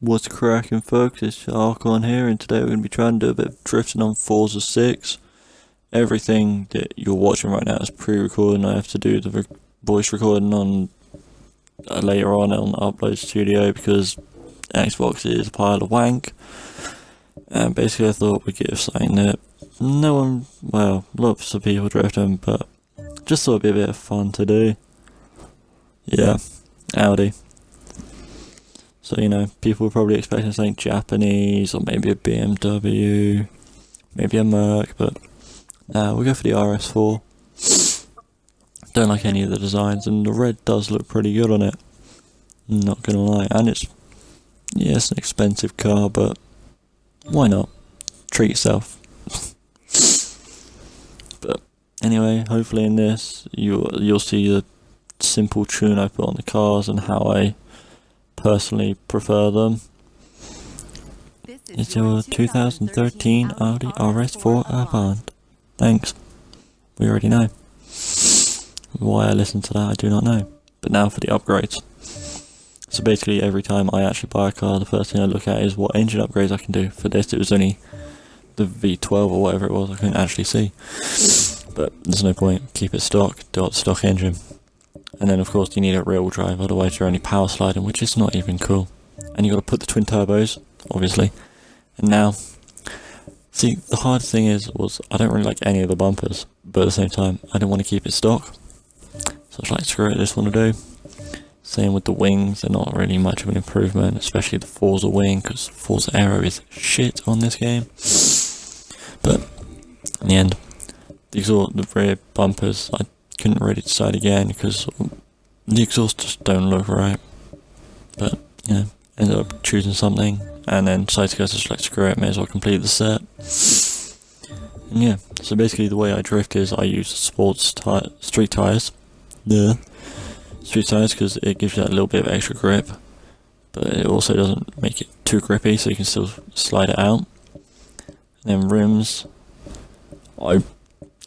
What's cracking, folks? It's Archon here, and today we're going to be trying to do a bit of drifting on Forza 6. Everything that you're watching right now is pre-recorded. I have to do the voice recording on later on Upload Studio because Xbox is a pile of wank. And basically I thought we'd give something that no one, well, lots of people drifting, but just thought it'd be a bit of fun to do. Yeah, Audi. So, you know, people were probably expecting something Japanese, or maybe a BMW, maybe a Merc, but nah, we'll go for the RS4. Don't like any of the designs, and the red does look pretty good on it, not gonna lie. And it's an expensive car, but why not? Treat yourself. But anyway, hopefully in this, you'll see the simple tune I put on the cars and how I personally prefer them. It's your 2013 Audi RS4 Avant. Thanks. We already know. Why I listen to that, I do not know. But now for the upgrades. So basically every time I actually buy a car, the first thing I look at is what engine upgrades I can do. For this it was only the V12 or whatever it was, I couldn't actually see. But there's no point, keep it stock, do the stock engine. And then of course you need a rear-wheel drive, otherwise you're only power sliding, which is not even cool. And you got to put the twin turbos, obviously. And now, see, the hard thing was I don't really like any of the bumpers, but at the same time I didn't want to keep it stock. So I was like, screw it, this one to do. Same with the wings, they're not really much of an improvement, especially the Forza wing, because Forza Aero is shit on this game. But in the end, the rear bumpers, I couldn't really decide again because the exhausts just don't look right. But yeah, ended up choosing something and then decided to go to like, screw it, may as well complete the set. And yeah, so basically the way I drift is I use street tires. Street tires because it gives you that little bit of extra grip, but it also doesn't make it too grippy, so you can still slide it out. And then rims,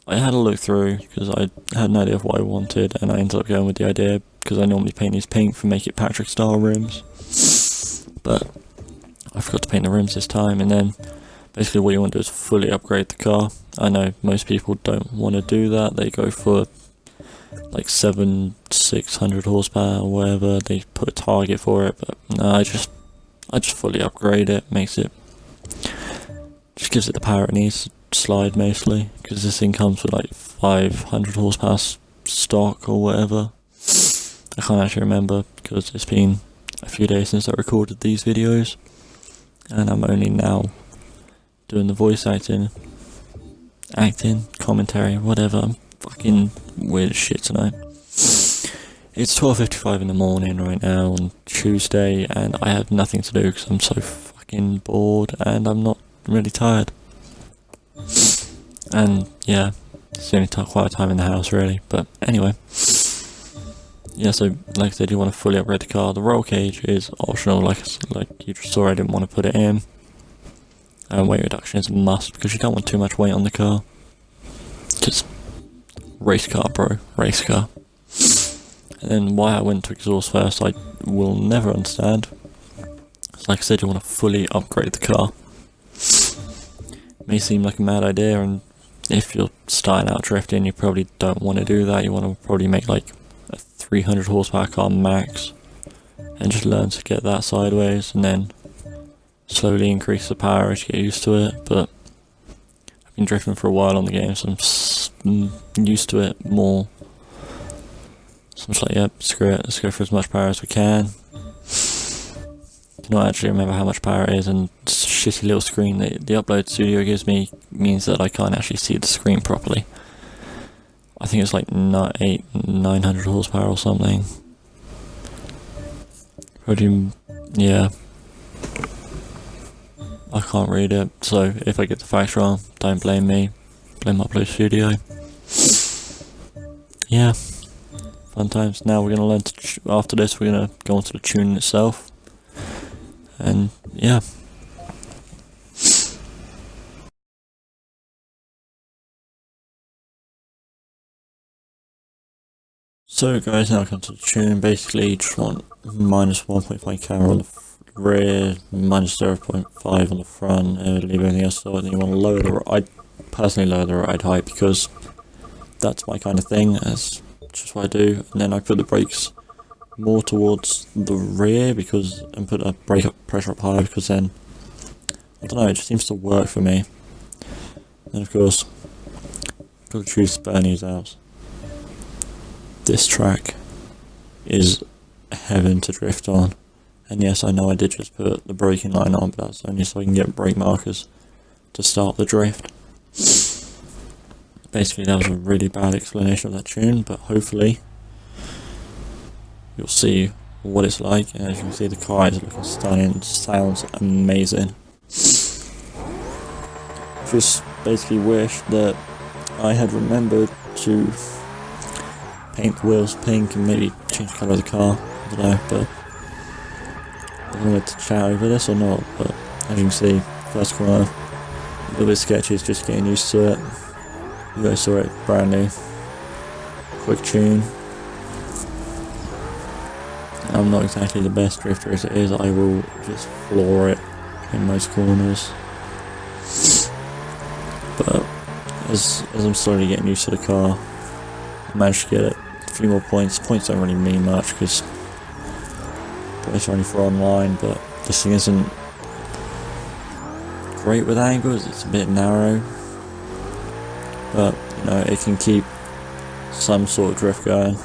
I had a look through because I had an idea of what I wanted, and I ended up going with the idea because I normally paint these pink for make it Patrick style rims, but I forgot to paint the rims this time. And then basically what you want to do is fully upgrade the car. I know most people don't want to do that, they go for like 600 horsepower or whatever, they put a target for it, but no, I just fully upgrade it, just gives it the power it needs to slide mostly, because this thing comes with like 500 horsepower stock or whatever. I can't actually remember because it's been a few days since I recorded these videos, and I'm only now doing the voice acting, commentary, whatever. I'm fucking weird as shit tonight. It's 12:55 in the morning right now on Tuesday, and I have nothing to do because I'm so fucking bored and I'm not really tired. And yeah, it's the only quiet time in the house really. But anyway, yeah, so like I said, you want to fully upgrade the car. The roll cage is optional, like you just saw, I didn't want to put it in. And weight reduction is a must because you don't want too much weight on the car. Just race car, bro, race car. And then why I went to exhaust first, I will never understand. So like I said, you want to fully upgrade the car. May seem like a mad idea, and if you're starting out drifting, you probably don't want to do that. You want to probably make like a 300 horsepower car max, and just learn to get that sideways, and then slowly increase the power as you get used to it. But I've been drifting for a while on the game, so I'm used to it more. So I'm just like, yep, screw it, let's go for as much power as we can. I don't actually remember how much power it is, and this shitty little screen that the Upload Studio gives me means that I can't actually see the screen properly. I think it's like 900 horsepower or something. Yeah. I can't read it, so if I get the facts wrong, don't blame me, blame Upload Studio. Yeah, fun times. Now we're going to learn after this we're going to go on to the tune itself, and yeah. So guys, now I come to the tune. Basically you just want -1.5 camera on the rear, minus 0.5 on the front, leave everything else so, and you want to lower the, I personally lower the ride height because that's my kind of thing, that's just what I do, and then I put the brakes more towards the rear because, and put a brake pressure up higher because then, I don't know, it just seems to work for me. And of course, got to choose Bernie's house. This track is heaven to drift on. And yes, I know I did just put the braking line on, but that's only so I can get brake markers to start the drift. Basically, that was a really bad explanation of that tune, but hopefully you'll see what it's like. And as you can see, the car is looking stunning, sounds amazing. Just basically wish that I had remembered to paint the wheels pink and maybe change the colour of the car. I don't know, but I don't know whether to chat over this or not, but as you can see, first corner, a little bit sketchy, just getting used to it. You guys saw it, brand new, quick tune. I'm not exactly the best drifter as it is, I will just floor it in most corners. But as I'm slowly getting used to the car, I managed to get it a few more points. Points don't really mean much because points are only for online, but this thing isn't great with angles, it's a bit narrow. But, you know, it can keep some sort of drift going.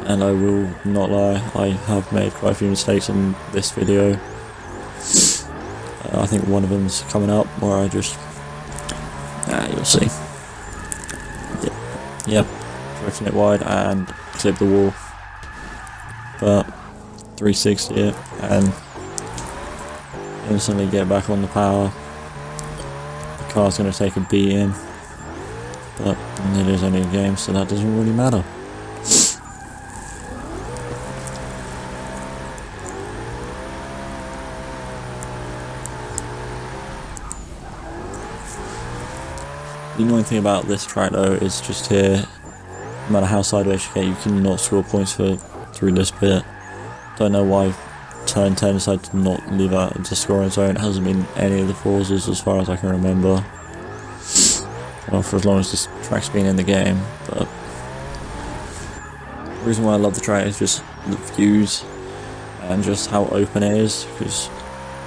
And I will not lie, I have made quite a few mistakes in this video. I think one of them's coming up where I just... you'll see. Yep, drifting it wide and clip the wall. But 360 it and instantly get back on the power. The car's going to take a beating, but it is only a game, so that doesn't really matter. The annoying thing about this track though is just here, no matter how sideways you get, you cannot score points through this bit. Don't know why turn 10 decided to not leave out into scoring zone. It hasn't been any of the Forzas as far as I can remember. Well, for as long as this track's been in the game, but the reason why I love the track is just the views and just how open it is, because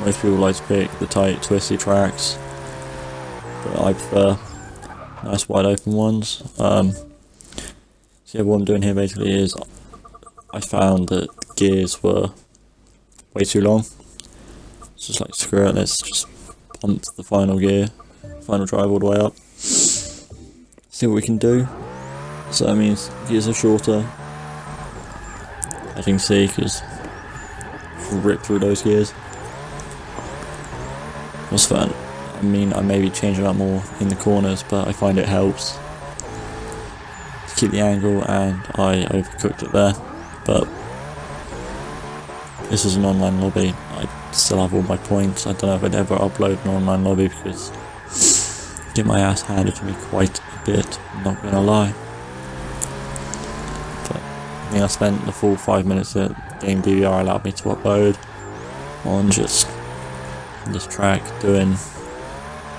most people like to pick the tight, twisty tracks, but I prefer nice wide open ones. So yeah, what I'm doing here basically is I found that the gears were way too long. It's just like, screw it, let's just pump the final gear, final drive all the way up. See what we can do. So that means gears are shorter, as you can see, because rip through those gears. It was fun. I mean, I may be changing up more in the corners, but I find it helps to keep the angle, and I overcooked it there. But this is an online lobby. I still have all my points. I don't know if I'd ever upload an online lobby because I get my ass handed to me quite a bit, I'm not gonna lie. But I mean, I spent the full 5 minutes that game DVR allowed me to upload on just this track doing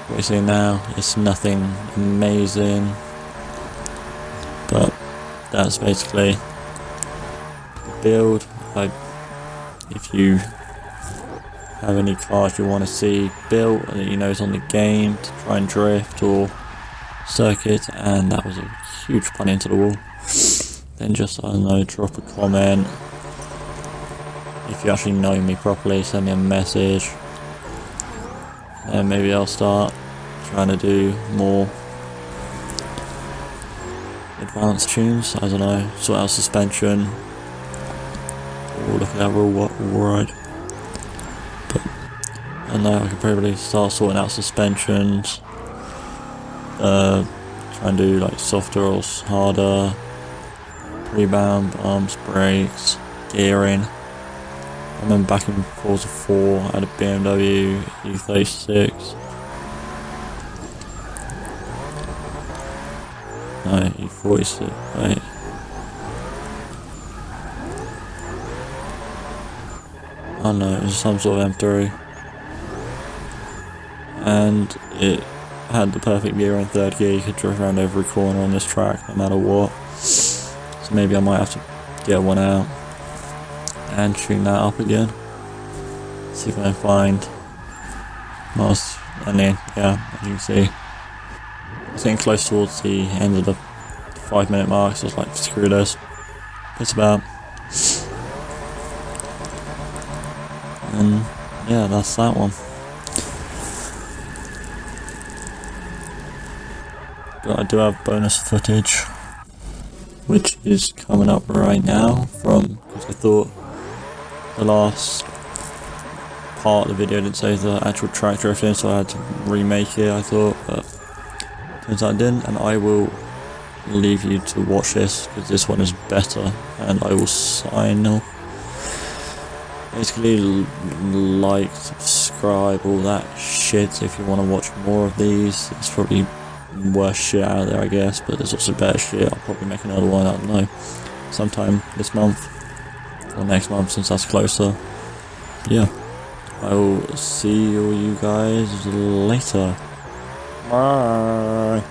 what you see now. It's nothing amazing, but that's basically the build. If you have any cars you want to see built that you know is on the game to try and drift or circuit, and that was a huge pun into the wall, then just, I don't know, drop a comment. If you actually know me properly, send me a message, and maybe I'll start trying to do more advanced tunes. I don't know, sort out suspension, or look at that raw ride. But I don't know, I could probably start sorting out suspensions, try and do like softer or harder, rebound, bumps, brakes, gearing. I remember back in Forza 4 I had a BMW E36. No, E46, wait. I don't know, it was some sort of M3. And it had the perfect gear in third gear. You could drift around every corner on this track, no matter what. So maybe I might have to get one out and tune that up again. See if I can find most. And then, yeah, as you can see, it's getting close towards the end of the 5-minute mark, so it's like, screw this. It's about. And yeah, that's that one. But I do have bonus footage, which is coming up right now because I thought the last part of the video didn't say the actual track drifting, so I had to remake it, I thought, but turns out I didn't, and I will leave you to watch this because this one is better, and I will sign off. Basically, like, subscribe, all that shit if you want to watch more of these. It's probably worse shit out there, I guess, but there's also better shit. I'll probably make another one, I don't know, sometime this month or next month since that's closer. Yeah, I will see all you guys later. Bye.